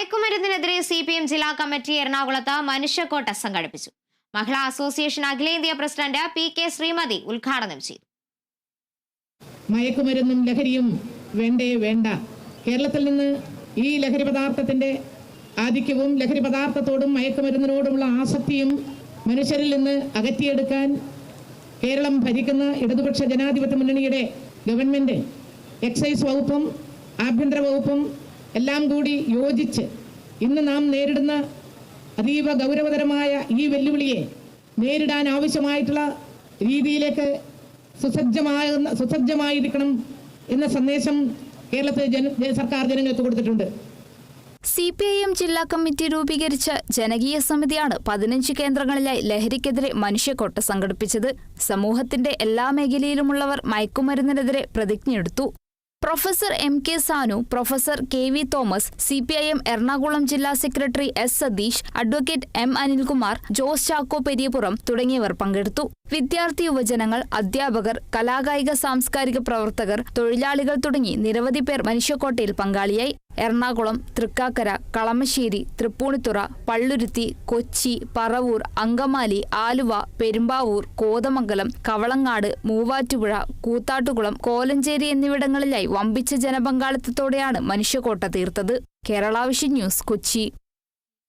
മയക്കുമരുന്നിനെതിരെ CPM ജില്ലാ committee എറണാകുളത്ത് മനുഷ്യക്കോട്ട സംഘടിപ്പിച്ചു. മഹിളാ അസോസിയേഷൻ അഖിലേന്ത്യാ പ്രസിഡന്റ് PK ശ്രീമതി ഉദ്ഘാടനം ചെയ്തു. മയക്കുമരുന്നും ലഹരിയും വേണ്ടേ വേണ്ട. കേരളത്തിൽ നിന്ന് ഈ ലഹരി പദാർത്ഥത്തിന്റെ ആധിക്യവും ലഹരി പദാർത്ഥത്തോടും മയക്കുമരുന്നിനോടുമുള്ള ആസക്തിയും മനുഷ്യരിൽ നിന്ന് അകറ്റിയെടുക്കാൻ കേരളം ഭരിക്കുന്ന ഇടതുപക്ഷ ജനാധിപത്യ മുന്നണിയുടെ ഗവൺമെന്റ് എക്സൈസ് വകുപ്പും ആഭ്യന്തര വകുപ്പും എല്ലാം കൂടി യോജിച്ച് ഇന്ന് നാം നേരിടുന്ന അതീവ ഗൗരവതരമായ ഈ വെല്ലുവിളിയെ നേരിടാൻ ആവശ്യമായിട്ടുള്ള രീതിയിലേക്ക് സുസജ്ജമായിരിക്കണം എന്ന സന്ദേശം കേരളത്തിലെ സർക്കാർ ജനങ്ങൾക്ക് കൊടുത്തിട്ടുണ്ട്. CPIM ജില്ലാ കമ്മിറ്റി രൂപീകരിച്ച ജനകീയ സമിതിയാണ് 15 കേന്ദ്രങ്ങളിലായി ലഹരിക്കെതിരെ മനുഷ്യക്കോട്ട സംഘടിപ്പിച്ചത്. സമൂഹത്തിന്റെ എല്ലാ മേഖലയിലുമുള്ളവർ മയക്കുമരുന്നിനെതിരെ പ്രതിജ്ഞയെടുത്തു. Professor MK Sanu, professor KV Thomas, CPIM Ernakulam ജില്ലാ secretary S Satheesh, advocate M Anilkumar, Jose Chacko Periyapuram തുടങ്ങിയവർ പങ്കെടുത്തു. വിദ്യാർത്ഥി യുവജനങ്ങൾ, അധ്യാപകർ, കലാകായിക സാംസ്കാരിക പ്രവർത്തകർ, തൊഴിലാളികൾ തുടങ്ങി നിരവധി പേർ മനുഷ്യക്കോട്ടയിൽ പങ്കാളിയായി. എറണാകുളം, തൃക്കാക്കര, കളമശ്ശേരി, തൃപ്പൂണിത്തുറ, പള്ളുരുത്തി, കൊച്ചി, പറവൂർ, അങ്കമാലി, ആലുവ, പെരുമ്പാവൂർ, കോതമംഗലം, കവളങ്ങാട്, മൂവാറ്റുപുഴ, കൂത്താട്ടുകുളം, കോലഞ്ചേരി എന്നിവിടങ്ങളിലായി വമ്പിച്ച ജനപങ്കാളിത്തത്തോടെയാണ് മനുഷ്യക്കോട്ട തീർത്തത്. Kerala vision news, Kochi.